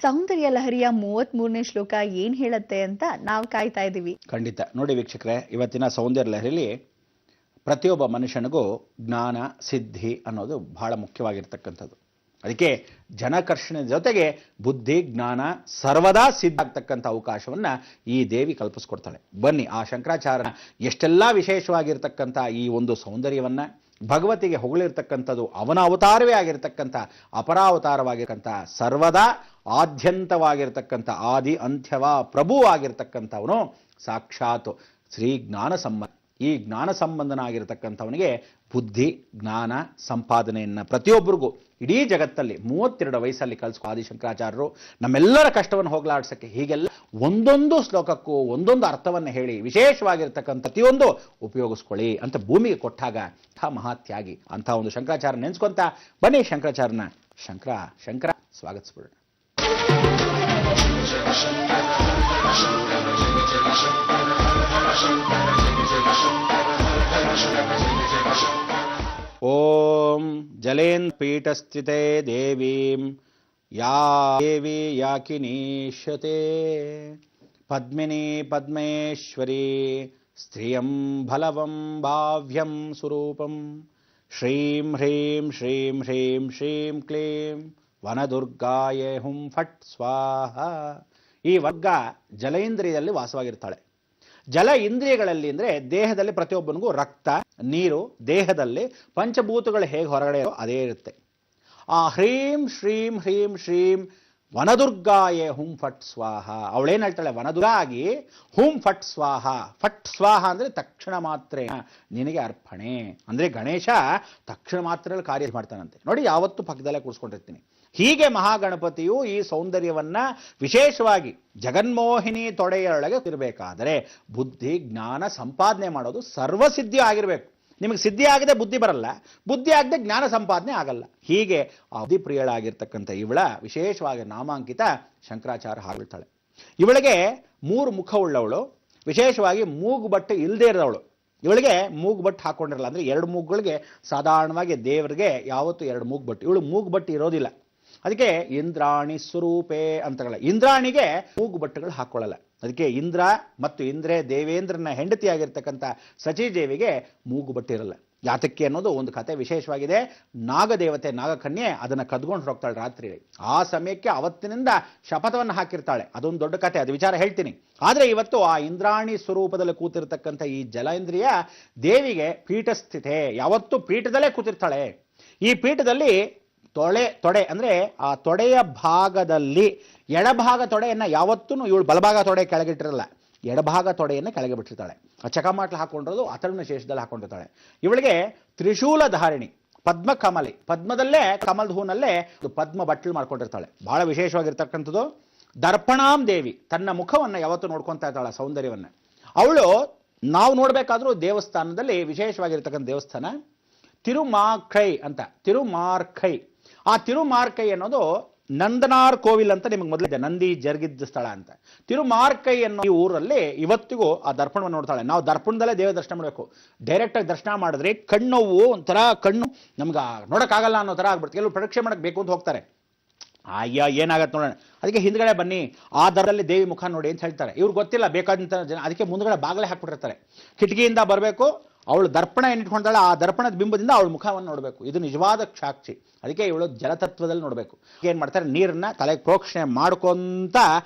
ಸೌಂದರ್ಯ ಲಹರಿಯ 33ನೇ ಶ್ಲೋಕ ಏನ್ ಹೇಳುತ್ತೆ ಅಂತ ನಾವು ಕಾಯ್ತಾ ಇದೀವಿ. ಖಂಡಿತ. ನೋಡಿ ವೀಕ್ಷಕರೇ, ಇವತ್ತಿನ ಸೌಂದರ್ಯ ಲಹರಿಯಲ್ಲಿ ಪ್ರತಿಯೊಬ್ಬ ಮನುಷ್ಯನಿಗೂ ಜ್ಞಾನ ಸಿದ್ಧಿ ಅನ್ನೋದು ಬಹಳ ಮುಖ್ಯವಾಗಿರ್ತಕ್ಕಂಥದ್ದು. ಅದಕ್ಕೆ ಜನಕರ್ಷಣೆ ಜೊತೆಗೆ ಬುದ್ಧಿ ಜ್ಞಾನ ಸರ್ವದಾ ಸಿದ್ಧ ಆಗ್ತಕ್ಕಂಥ ಅವಕಾಶವನ್ನ ಈ ದೇವಿ ಕಲ್ಪಿಸ್ಕೊಡ್ತಾಳೆ. ಬನ್ನಿ ಆ ಶಂಕರಾಚಾರ್ಯ ಎಷ್ಟೆಲ್ಲ ವಿಶೇಷವಾಗಿರ್ತಕ್ಕಂಥ ಈ ಒಂದು ಸೌಂದರ್ಯವನ್ನ, ಭಗವತಿಗೆ ಹೊಗಳಿರ್ತಕ್ಕಂಥದ್ದು ಅವನ ಅವತಾರವೇ ಆಗಿರ್ತಕ್ಕಂಥ ಅಪರಾವತಾರವಾಗಿರ್ತಕ್ಕಂಥ ಸರ್ವದಾ ಆದ್ಯಂತವಾಗಿರ್ತಕ್ಕಂಥ ಆದಿ ಅಂತ್ಯವ ಪ್ರಭು ಆಗಿರ್ತಕ್ಕಂಥವನು ಸಾಕ್ಷಾತ್ ಶ್ರೀ ಜ್ಞಾನ ಸಂಬಂಧ. ಈ ಜ್ಞಾನ ಸಂಬಂಧನಾಗಿರ್ತಕ್ಕಂಥವನಿಗೆ ಬುದ್ಧಿ ಜ್ಞಾನ ಸಂಪಾದನೆಯನ್ನು ಪ್ರತಿಯೊಬ್ಬರಿಗೂ ಇಡೀ ಜಗತ್ತಲ್ಲಿ 32 ವಯಸ್ಸಲ್ಲಿ ಕಲಿಸ್ಕೊ ಆದಿಶಂಕರಾಚಾರ್ಯರು ನಮ್ಮೆಲ್ಲರ ಕಷ್ಟವನ್ನು ಹೋಗಲಾಡಿಸಕ್ಕೆ ಹೀಗೆಲ್ಲ ಒಂದೊಂದು ಶ್ಲೋಕಕ್ಕೂ ಒಂದೊಂದು ಅರ್ಥವನ್ನು ಹೇಳಿ ವಿಶೇಷವಾಗಿರ್ತಕ್ಕಂಥ ಪ್ರತಿಯೊಂದು ಉಪಯೋಗಿಸ್ಕೊಳ್ಳಿ ಅಂತ ಭೂಮಿಗೆ ಕೊಟ್ಟಾಗ ಮಹಾತ್ಯಾಗಿ ಅಂತ ಒಂದು ಶಂಕರಾಚಾರ್ಯ ನೆನೆಸ್ಕೊಂತ ಬನ್ನಿ ಶಂಕರಾಚಾರ್ಯನ ಶಂಕರ ಸ್ವಾಗತಿಸ್ಬಿಡೋಣ. ಓಂ ಜಲೇಂದ್ರ ಪೀಠಸ್ಥಿತೆ ದೇವೀಂ ಯಾ ದೇವಿ ಯಾಕಿನೀಶತೆ ಪದ್ಮಿನಿ ಪದ್ಮೇಶ್ವರಿ ಸ್ತ್ರಿಯಂ ಬಲವಂ ಭಾವ್ಯಂ ಸ್ವರೂಪಂ ಶ್ರೀಂ ಹ್ರೀಂ ಶ್ರೀಂ ಹ್ರೀಂ ಶ್ರೀಂ ಕ್ಲೀಂ ವನದುರ್ಗಾಯ ಹುಂ ಫಟ್ ಸ್ವಾಹ. ಈ ವರ್ಗ ಜಲೇಂದ್ರಿಯದಲ್ಲಿ ವಾಸವಾಗಿರ್ತಾಳೆ. ಜಲ ಇಂದ್ರಿಯಗಳಲ್ಲಿ ಅಂದರೆ ದೇಹದಲ್ಲಿ ಪ್ರತಿಯೊಬ್ಬನಿಗೂ ರಕ್ತ ನೀರು ದೇಹದಲ್ಲಿ ಪಂಚಭೂತಗಳು ಹೇಗೆ ಹೊರಗಡೆ ಅದೇ ಇರುತ್ತೆ. ಆ ಹ್ರೀಂ ಶ್ರೀಂ ಹ್ರೀಂ ಶ್ರೀಂ ವನದುರ್ಗಾಯೇ ಹುಂ ಫಟ್ ಸ್ವಾಹ. ಅವಳೇನು ಹೇಳ್ತಾಳೆ? ವನದುರ್ಗ ಆಗಿ ಹುಂ ಫಟ್ ಸ್ವಾಹ. ಫಟ್ ಸ್ವಾಹ ಅಂದರೆ ತಕ್ಷಣ ಮಾತ್ರ ನಿನಗೆ ಅರ್ಪಣೆ. ಅಂದರೆ ಗಣೇಶ ತಕ್ಷಣ ಮಾತ್ರ ಕಾರ್ಯ ಮಾಡ್ತಾನಂತೆ. ನೋಡಿ, ಯಾವತ್ತೂ ಪಕ್ಕದಲ್ಲೇ ಕೂರಿಸ್ಕೊಂಡಿರ್ತೀನಿ. ಹೀಗೆ ಮಹಾಗಣಪತಿಯು ಈ ಸೌಂದರ್ಯವನ್ನ ವಿಶೇಷವಾಗಿ ಜಗನ್ಮೋಹಿನಿ ತೊಡೆಯೊಳಗೆ ಇರಬೇಕಾದರೆ ಬುದ್ಧಿ ಜ್ಞಾನ ಸಂಪಾದನೆ ಮಾಡೋದು ಸರ್ವಸಿದ್ಧಿ ಆಗಿರಬೇಕು. ನಿಮಗೆ ಸಿದ್ಧಿ ಆಗದೆ ಬುದ್ಧಿ ಬರಲ್ಲ, ಬುದ್ಧಿ ಆಗದೆ ಜ್ಞಾನ ಸಂಪಾದನೆ ಆಗಲ್ಲ. ಹೀಗೆ ಬುದ್ಧಿಪ್ರಿಯಳಾಗಿರ್ತಕ್ಕಂಥ ಇವಳ ವಿಶೇಷವಾಗಿ ನಾಮಾಂಕಿತ ಶಂಕರಾಚಾರ್ಯ ಹಾಡ್ತಾಳೆ. ಇವಳಿಗೆ 3 ಮುಖವುಳ್ಳವಳು, ವಿಶೇಷವಾಗಿ ಮೂಗುಬಟ್ಟು ಇಲ್ಲದೆ ಇರೋವಳು. ಇವಳಿಗೆ ಮೂಗುಬಟ್ಟು ಹಾಕೊಂಡಿರಲ್ಲ. ಅಂದರೆ 2 ಮೂಗುಗಳಿಗೆ ಸಾಧಾರಣವಾಗಿ ದೇವರಿಗೆ ಯಾವತ್ತೂ 2 ಮೂಗುಬಟ್ಟು. ಇವಳು ಮೂಗುಬಟ್ಟು ಇರೋದಿಲ್ಲ. ಅದಕ್ಕೆ ಇಂದ್ರಾಣಿ ಸ್ವರೂಪೇ ಅಂತಗಳ ಇಂದ್ರಾಣಿಗೆ ಮೂಗುಬಟ್ಟುಗಳು ಹಾಕೊಳ್ಳಲ್ಲ. ಅದಕ್ಕೆ ಇಂದ್ರ ಮತ್ತು ಇಂದ್ರೆ ದೇವೇಂದ್ರನ ಹೆಂಡತಿಯಾಗಿರ್ತಕ್ಕಂಥ ಸಚೀದೇವಿಗೆ ಮೂಗುಬಟ್ಟಿರಲ್ಲ. ಯಾತಕ್ಕೆ ಅನ್ನೋದು ಒಂದು ಕತೆ ವಿಶೇಷವಾಗಿದೆ. ನಾಗದೇವತೆ ನಾಗಕನ್ಯೆ ಅದನ್ನು ಕದ್ಕೊಂಡು ಹೋಗ್ತಾಳೆ ರಾತ್ರಿ. ಆ ಸಮಯಕ್ಕೆ ಅವತ್ತಿನಿಂದ ಶಪಥವನ್ನು ಹಾಕಿರ್ತಾಳೆ. ಅದೊಂದು ದೊಡ್ಡ ಕತೆ, ಅದು ವಿಚಾರ ಹೇಳ್ತೀನಿ. ಆದರೆ ಇವತ್ತು ಆ ಇಂದ್ರಾಣಿ ಸ್ವರೂಪದಲ್ಲಿ ಕೂತಿರ್ತಕ್ಕಂಥ ಈ ಜಲೇಂದ್ರಿಯ ದೇವಿಗೆ ಪೀಠಸ್ಥಿತೆ, ಯಾವತ್ತೂ ಪೀಠದಲ್ಲೇ ಕೂತಿರ್ತಾಳೆ. ಈ ಪೀಠದಲ್ಲಿ ತೊಡೆ ಅಂದರೆ ಆ ತೊಡೆಯ ಭಾಗದಲ್ಲಿ ಎಡಭಾಗ ತೊಡೆಯನ್ನು ಯಾವತ್ತೂ ಇವಳು ಬಲಭಾಗ ತೊಡೆ ಕೆಳಗಿಟ್ಟಿರಲ್ಲ, ಎಡಭಾಗ ತೊಡೆಯನ್ನು ಕೆಳಗೆ ಬಿಟ್ಟಿರ್ತಾಳೆ. ಆ ಚಕಮಾಟ್ಲು ಹಾಕೊಂಡಿರೋದು ಅಥರ್ವಣ ಶೇಷದಲ್ಲಿ ಹಾಕೊಂಡಿರ್ತಾಳೆ. ಇವಳಿಗೆ ತ್ರಿಶೂಲ ಧಾರಿಣಿ, ಪದ್ಮ ಕಮಲಿ, ಪದ್ಮದಲ್ಲೇ ಕಮಲದ ಹೂನಲ್ಲೇ ಪದ್ಮ ಬಟ್ಟಲು ಮಾಡ್ಕೊಂಡಿರ್ತಾಳೆ. ಬಹಳ ವಿಶೇಷವಾಗಿರ್ತಕ್ಕಂಥದ್ದು. ದರ್ಪಣಾಂ ದೇವಿ, ತನ್ನ ಮುಖವನ್ನು ಯಾವತ್ತೂ ನೋಡ್ಕೊತಾ ಇರ್ತಾಳೆ ಸೌಂದರ್ಯವನ್ನು. ಅವಳು ನಾವು ನೋಡಬೇಕಾದ್ರೂ ದೇವಸ್ಥಾನದಲ್ಲಿ ವಿಶೇಷವಾಗಿರ್ತಕ್ಕಂಥ ದೇವಸ್ಥಾನ ತಿರುಮಾರ್ಕೈ ಅಂತ. ತಿರುಮಾರ್ಕೈ, ಆ ತಿರುಮಾರ್ಕೈ ಅನ್ನೋದು ನಂದನಾರ್ ಕೋವಿಲ್ ಅಂತ ನಿಮಗೆ ಮೊದಲಿದೆ, ನಂದಿ ಜರುಗಿದ್ದ ಸ್ಥಳ ಅಂತ. ತಿರುಮಾರ್ಕೈ ಅನ್ನೋ ಈ ಊರಲ್ಲಿ ಇವತ್ತಿಗೂ ಆ ದರ್ಪಣವನ್ನು ನೋಡ್ತಾಳೆ. ನಾವು ದರ್ಪಣದಲ್ಲೇ ದೇವ ದರ್ಶನ ಮಾಡಬೇಕು. ಡೈರೆಕ್ಟಾಗಿ ದರ್ಶನ ಮಾಡಿದ್ರೆ ಕಣ್ಣೋವು ಒಂಥರ, ಕಣ್ಣು ನಮ್ಗೆ ನೋಡೋಕ್ಕಾಗಲ್ಲ ಅನ್ನೋ ಥರ ಆಗ್ಬಿಡ್ತು. ಕೆಲವು ಪರೀಕ್ಷೆ ಮಾಡಕ್ಕೆ ಬೇಕು ಅಂತ ಹೋಗ್ತಾರೆ. ಅಯ್ಯ ಏನಾಗತ್ತೆ ನೋಡೋಣ, ಅದಕ್ಕೆ ಹಿಂದ್ಗಡೆ ಬನ್ನಿ ಆ ದರದಲ್ಲಿ ದೇವಿ ಮುಖ ನೋಡಿ ಅಂತ ಹೇಳ್ತಾರೆ. ಇವ್ರಿಗೆ ಗೊತ್ತಿಲ್ಲ ಬೇಕಾದಂಥ ಜನ, ಅದಕ್ಕೆ ಮುಂದ್ಗಡೆ ಬಾಗಲೇ ಹಾಕ್ಬಿಟ್ಟಿರ್ತಾರೆ. ಕಿಟಕಿಯಿಂದ ಬರಬೇಕು, ಅವಳು ದರ್ಪಣ ಏನಿಟ್ಕೊಂಡಾಳ ಆ ದರ್ಪಣದ ಬಿಂಬದಿಂದ ಅವಳ ಮುಖವನ್ನು ನೋಡಬೇಕು. ಇದು ನಿಜವಾದ ಸಾಕ್ಷಿ. ಅದಕ್ಕೆ ಇವಳು ಜಲತತ್ವದಲ್ಲಿ ನೋಡಬೇಕು. ಏನು ಮಾಡ್ತಾರೆ, ನೀರನ್ನ ತಲೆಗೆ ಪ್ರೋಕ್ಷಣೆ ಮಾಡ್ಕೊಂತ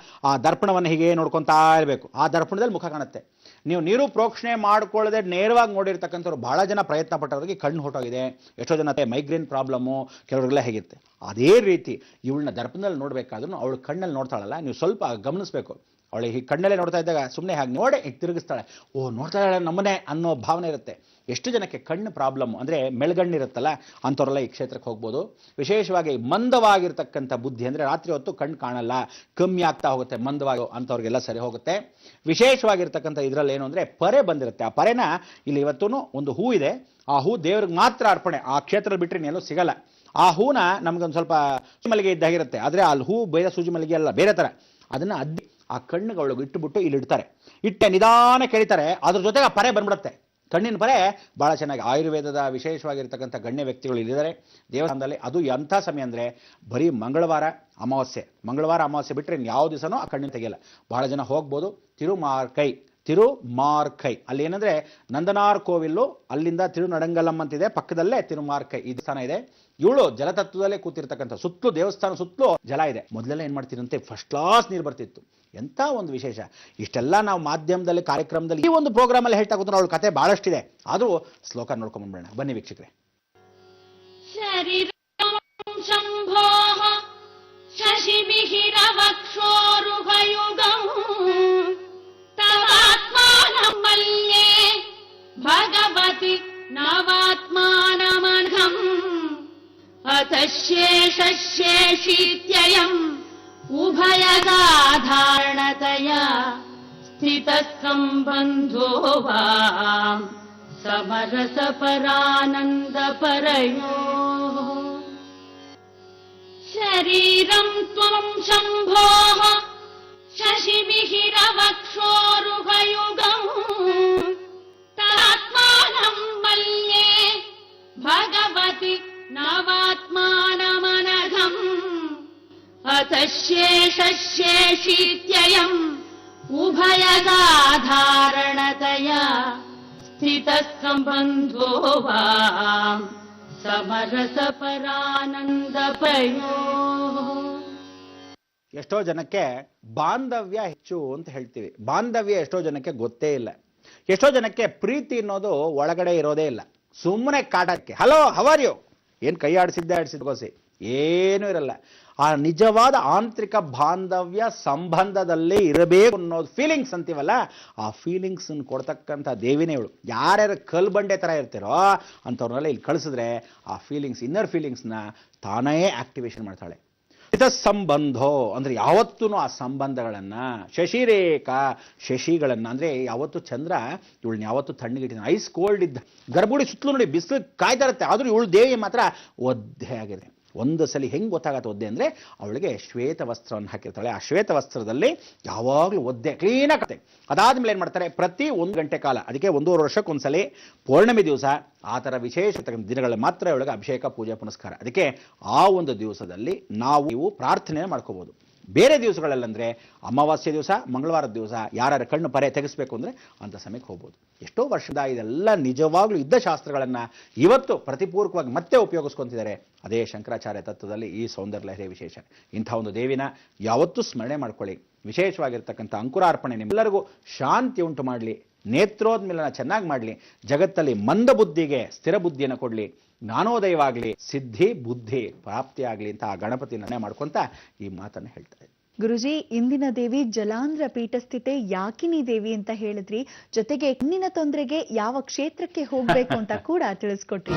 ಆ ದರ್ಪಣವನ್ನು ಹೀಗೆ ನೋಡ್ಕೊತಾ ಇರಬೇಕು. ಆ ದರ್ಪಣದಲ್ಲಿ ಮುಖ ಕಾಣುತ್ತೆ. ನೀವು ನೀರು ಪ್ರೋಕ್ಷಣೆ ಮಾಡ್ಕೊಳ್ಳದೆ ನೇರವಾಗಿ ನೋಡಿರ್ತಕ್ಕಂಥವ್ರು ಬಹಳ ಜನ ಪ್ರಯತ್ನ ಪಟ್ಟವ್ರಿಗೆ ಕಣ್ಣು ಹೊಟ್ಟೋಗಿದೆ. ಎಷ್ಟೋ ಜನ ಮೈಗ್ರೇನ್ ಪ್ರಾಬ್ಲಮ್ಮು ಕೆಲವ್ರಿಗೆಲ್ಲ ಹೇಗಿರುತ್ತೆ. ಅದೇ ರೀತಿ ಇವಳನ್ನ ದರ್ಪಣದಲ್ಲಿ ನೋಡಬೇಕಾದ್ರೂ ಅವಳು ಕಣ್ಣಲ್ಲಿ ನೋಡ್ತಾಳಲ್ಲ, ನೀವು ಸ್ವಲ್ಪ ಗಮನಿಸಬೇಕು. ಅವಳಿಗೆ ಈ ಕಣ್ಣಲ್ಲೇ ನೋಡ್ತಾ ಇದ್ದಾಗ ಸುಮ್ಮನೆ ಹಾಗೆ ನೋಡಿ ತಿರುಗಿಸ್ತಾಳೆ. ಓ ನೋಡ್ತಾ ಇದ್ದಾಳೆ ನಮ್ಮನೆ ಅನ್ನೋ ಭಾವನೆ ಇರುತ್ತೆ. ಎಷ್ಟು ಜನಕ್ಕೆ ಕಣ್ಣು ಪ್ರಾಬ್ಲಮ್ ಅಂದರೆ ಮೆಳಗಣ್ಣಿರುತ್ತಲ್ಲ, ಅಂಥವರೆಲ್ಲ ಈ ಕ್ಷೇತ್ರಕ್ಕೆ ಹೋಗ್ಬೋದು. ವಿಶೇಷವಾಗಿ ಮಂದವಾಗಿರ್ತಕ್ಕಂಥ ಬುದ್ಧಿ ಅಂದರೆ ರಾತ್ರಿ ಹೊತ್ತು ಕಣ್ಣು ಕಾಣಲ್ಲ, ಕಮ್ಮಿ ಆಗ್ತಾ ಹೋಗುತ್ತೆ, ಮಂದವಾಗಿ ಅಂಥವ್ರಿಗೆಲ್ಲ ಸರಿ ಹೋಗುತ್ತೆ. ವಿಶೇಷವಾಗಿರ್ತಕ್ಕಂಥ ಇದರಲ್ಲಿ ಏನು ಅಂದರೆ ಪರೆ ಬಂದಿರುತ್ತೆ. ಆ ಪರೆನ ಇಲ್ಲಿ ಇವತ್ತೂ ಒಂದು ಹೂ ಇದೆ, ಆ ಹೂ ದೇವ್ರಿಗೆ ಮಾತ್ರ ಅರ್ಪಣೆ, ಆ ಕ್ಷೇತ್ರದಲ್ಲಿ ಬಿಟ್ಟರೆ ಎಲ್ಲೂ ಸಿಗಲ್ಲ. ಆ ಹೂನ ನಮ್ಗೊಂದು ಸ್ವಲ್ಪ ಸೂಜಿ ಮಲ್ಲಿಗೆ ಇದ್ದಾಗಿರುತ್ತೆ, ಆದರೆ ಅಲ್ಲಿ ಹೂ ಬೇರೆ ಸೂಜಿ ಮಲ್ಲಿಗೆ ಅಲ್ಲ, ಬೇರೆ ಥರ. ಅದನ್ನು ಅದ್ದಿ ಆ ಕಣ್ಣಿಗೆ ಅವಳಿಗೆ ಇಟ್ಟುಬಿಟ್ಟು ಇಲ್ಲಿ ಇಡ್ತಾರೆ. ಇಟ್ಟೆ ನಿಧಾನ ಕೆಳಿತಾರೆ, ಅದ್ರ ಜೊತೆಗೆ ಆ ಪರೆ ಬಂದ್ಬಿಡುತ್ತೆ. ಕಣ್ಣಿನ ಪರೆ ಭಾಳ ಚೆನ್ನಾಗಿ ಆಯುರ್ವೇದದ ವಿಶೇಷವಾಗಿರ್ತಕ್ಕಂಥ ಗಣ್ಯ ವ್ಯಕ್ತಿಗಳು ಇಲ್ಲಿದ್ದಾರೆ ದೇವಸ್ಥಾನದಲ್ಲಿ. ಅದು ಎಂಥ ಸಮಯ ಅಂದರೆ ಬರೀ ಮಂಗಳವಾರ ಅಮಾವಾಸ್ಯೆ ಬಿಟ್ಟರೆ ಯಾವ ದಿವಸನೂ ಆ ಕಣ್ಣಿನ ತೆಗೆಯಲ್ಲ. ಭಾಳ ಜನ ಹೋಗ್ಬೋದು. ತಿರುಮಾರ್ಕೈ ಅಲ್ಲಿ ಏನಂದ್ರೆ ನಂದನಾರ್ ಕೋವಿಲ್ಲು, ಅಲ್ಲಿಂದ ತಿರುನಡಂಗಲಂ ಅಂತಿದೆ, ಪಕ್ಕದಲ್ಲೇ ತಿರುಮಾರ್ಕೈ ಈ ದೇವಸ್ಥಾನ ಇದೆ. ಇವಳು ಜಲತತ್ವದಲ್ಲೇ ಕೂತಿರ್ತಕ್ಕಂಥ, ಸುತ್ತಲೂ ದೇವಸ್ಥಾನ ಸುತ್ತಲೂ ಜಲ ಇದೆ. ಮೊದಲೆಲ್ಲ ಏನ್ ಮಾಡ್ತಿರಂತೆ, ಫಸ್ಟ್ ಕ್ಲಾಸ್ ನೀರು ಬರ್ತಿತ್ತು. ಎಂಥ ಒಂದು ವಿಶೇಷ. ಇಷ್ಟೆಲ್ಲ ನಾವು ಮಾಧ್ಯಮದಲ್ಲಿ ಕಾರ್ಯಕ್ರಮದಲ್ಲಿ ಈ ಒಂದು ಪ್ರೋಗ್ರಾಮ್ ಅಲ್ಲಿ ಹೇಳ್ತಾ ಕೂತ್ರೆ ಅವಳ ಕತೆ ಬಹಳಷ್ಟಿದೆ. ಆದ್ರೂ ಶ್ಲೋಕ ನೋಡ್ಕೊಂಡ್ಬಿಡೋಣ ಬನ್ನಿ ವೀಕ್ಷಕರೇ. ಭಗವತಿ ನವಾತ್ಮಾನಮಘಂ ಅತಶೇಷಶೇಷೀತ್ಯಯಂ ಉಭಯಗಾಧಾರಣತಯಾ ಸ್ಥಿತಃ ಸಂಬಂಧೋ ವಾ ಸಮರಸಪರಾನಂದಪರಯೋಃ. ಶರೀರಂ ತ್ವಂ ಶಂಭೋಃ ಶಶಿಮಿಹಿರವಕ್ಷೋರುಹಯುಗಂ ತಾತ್ಮಾನಂ ಮಲ್ಯೇ ಭಗವತಿ ನವಾತ್ಮಾನಮನಘಂ ಅತಶೇಷಶೇಷೀತ್ಯಯಂ ಉಭಯಗಾಧಾರಣತಯಾ ಸ್ಥಿತಃ ಸಂಬಂಧೋ ವಾ ಸಮರಸಪರಾನಂದಪಯೋಃ. ಎಷ್ಟೋ ಜನಕ್ಕೆ ಬಾಂಧವ್ಯ ಹೆಚ್ಚು ಅಂತ ಹೇಳ್ತೀವಿ. ಬಾಂಧವ್ಯ ಎಷ್ಟೋ ಜನಕ್ಕೆ ಗೊತ್ತೇ ಇಲ್ಲ. ಎಷ್ಟೋ ಜನಕ್ಕೆ ಪ್ರೀತಿ ಅನ್ನೋದು ಒಳಗಡೆ ಇರೋದೇ ಇಲ್ಲ. ಸುಮ್ಮನೆ ಕಾಟಕ್ಕೆ ಹಲೋ ಹವರ್ ಯು ಏನ್ ಕೈ ಆಡಿಸಿದ್ಗೋಸಿ ಏನೂ ಇರಲ್ಲ. ಆ ನಿಜವಾದ ಆಂತರಿಕ ಬಾಂಧವ್ಯ ಸಂಬಂಧದಲ್ಲೇ ಇರಬೇಕು ಅನ್ನೋದು ಫೀಲಿಂಗ್ಸ್ ಅಂತೀವಲ್ಲ, ಆ ಫೀಲಿಂಗ್ಸ್ ಕೊಡ್ತಕ್ಕಂಥ ದೇವಿನೇ ಇವಳು. ಯಾರ್ಯಾರು ಕಲ್ ಬಂಡೆ ಥರ ಇರ್ತೀರೋ ಅಂಥವ್ರನ್ನೆಲ್ಲ ಇಲ್ಲಿ ಕಳಿಸಿದ್ರೆ ಆ ಫೀಲಿಂಗ್ಸ್, ಇನ್ನರ್ ಫೀಲಿಂಗ್ಸ್ನ ತಾನೇ ಆಕ್ಟಿವೇಶನ್ ಮಾಡ್ತಾಳೆ. ಸಂಬಂಧೋ ಅಂದ್ರೆ ಯಾವತ್ತೂ ಆ ಸಂಬಂಧಗಳನ್ನ, ಶಶಿರೇಖಾ ಶಶಿಗಳನ್ನ ಅಂದ್ರೆ ಯಾವತ್ತು ಚಂದ್ರ ಇವಳನ್ನ ಯಾವತ್ತು ತಣ್ಣಗಿಟ್ಟಿದ್ದಾನೆ. ಐಸ್ ಕೋಲ್ಡ್ ಇದ್ದ ಗರ್ಭಗುಡಿ ಸುತ್ತಲೂ ನೋಡಿ ಬಿಸಿಲು ಕಾಯ್ತಾ ಇರುತ್ತೆ. ಆದ್ರೂ ಇವಳು ದೇವಿ ಮಾತ್ರ ಒದ್ದೆ ಆಗಿದೆ. ಒಂದು ಸಲ ಹೆಂಗೆ ಗೊತ್ತಾಗತ್ತೆ ಒದ್ದೆ ಅಂದರೆ, ಅವಳಿಗೆ ಶ್ವೇತ ವಸ್ತ್ರವನ್ನು ಹಾಕಿರ್ತಾಳೆ. ಆ ಶ್ವೇತ ವಸ್ತ್ರದಲ್ಲಿ ಯಾವಾಗಲೂ ಒದ್ದೆ ಕ್ಲೀನಾಗತ್ತೆ. ಅದಾದ್ಮೇಲೆ ಏನು ಮಾಡ್ತಾರೆ, ಪ್ರತಿ 1 ಗಂಟೆ ಕಾಲ, ಅದಕ್ಕೆ 1.5 ವರ್ಷಕ್ಕೊಂದ್ಸಲಿ ಪೌರ್ಣಮಿ ದಿವಸ ಆ ಥರ ವಿಶೇಷ ದಿನಗಳಲ್ಲಿ ಮಾತ್ರ ಅವಳಿಗೆ ಅಭಿಷೇಕ ಪೂಜೆ ಪುನಸ್ಕಾರ. ಅದಕ್ಕೆ ಆ ಒಂದು ದಿವಸದಲ್ಲಿ ನಾವು ಪ್ರಾರ್ಥನೆ ಮಾಡ್ಕೋಬಹುದು. ಬೇರೆ ದಿವಸಗಳಲ್ಲಂದ್ರೆ ಅಮಾವಾಸ್ಯೆ ದಿವಸ, ಮಂಗಳವಾರದ ದಿವಸ ಯಾರ್ಯಾರ ಕಣ್ಣು ಪರೆ ತೆಗೆಸ್ಬೇಕು ಅಂದರೆ ಅಂಥ ಸಮಯಕ್ಕೆ ಹೋಗ್ಬೋದು. ಎಷ್ಟೋ ವರ್ಷದ ಇದೆಲ್ಲ ನಿಜವಾಗ್ಲೂ ಇದ್ದ ಶಾಸ್ತ್ರಗಳನ್ನು ಇವತ್ತು ಪ್ರತಿಪೂರ್ವಕವಾಗಿ ಮತ್ತೆ ಉಪಯೋಗಿಸ್ಕೊತಿದ್ದಾರೆ. ಅದೇ ಶಂಕರಾಚಾರ್ಯ ತತ್ವದಲ್ಲಿ ಈ ಸೌಂದರ್ಯ ಲಹರಿ ವಿಶೇಷ. ಇಂಥ ಒಂದು ದೇವಿನ ಯಾವತ್ತೂ ಸ್ಮರಣೆ ಮಾಡ್ಕೊಳ್ಳಿ. ವಿಶೇಷವಾಗಿರ್ತಕ್ಕಂಥ ಅಂಕುರಾರ್ಪಣೆ ನಿಮ್ಮೆಲ್ಲರಿಗೂ ಶಾಂತಿ ಉಂಟು ಮಾಡಲಿ, ನೇತ್ರೋದ್ಮಿಲನ ಚೆನ್ನಾಗಿ ಮಾಡಲಿ, ಜಗತ್ತಲ್ಲಿ ಮಂದ ಬುದ್ಧಿಗೆ ಸ್ಥಿರ ಬುದ್ಧಿಯನ್ನು ಕೊಡಲಿ, ಜ್ಞಾನೋದಯವಾಗಲಿ, ಸಿದ್ಧಿ ಬುದ್ಧಿ ಪ್ರಾಪ್ತಿಯಾಗಲಿ ಅಂತ ಆ ಗಣಪತಿನ ಮಾಡ್ಕೊಂತ ಈ ಮಾತನ್ನು ಹೇಳ್ತಾರೆ. ಗುರುಜಿ, ಇಂದಿನ ದೇವಿ ಜಲಾಂಧ್ರ ಪೀಠಸ್ಥಿತೆ ಯಾಕಿನಿ ದೇವಿ ಅಂತ ಹೇಳಿದ್ರಿ, ಜೊತೆಗೆ ಕಣ್ಣಿನ ತೊಂದರೆಗೆ ಯಾವ ಕ್ಷೇತ್ರಕ್ಕೆ ಹೋಗ್ಬೇಕು ಅಂತ ಕೂಡ ತಿಳಿಸ್ಕೊಟ್ರಿ.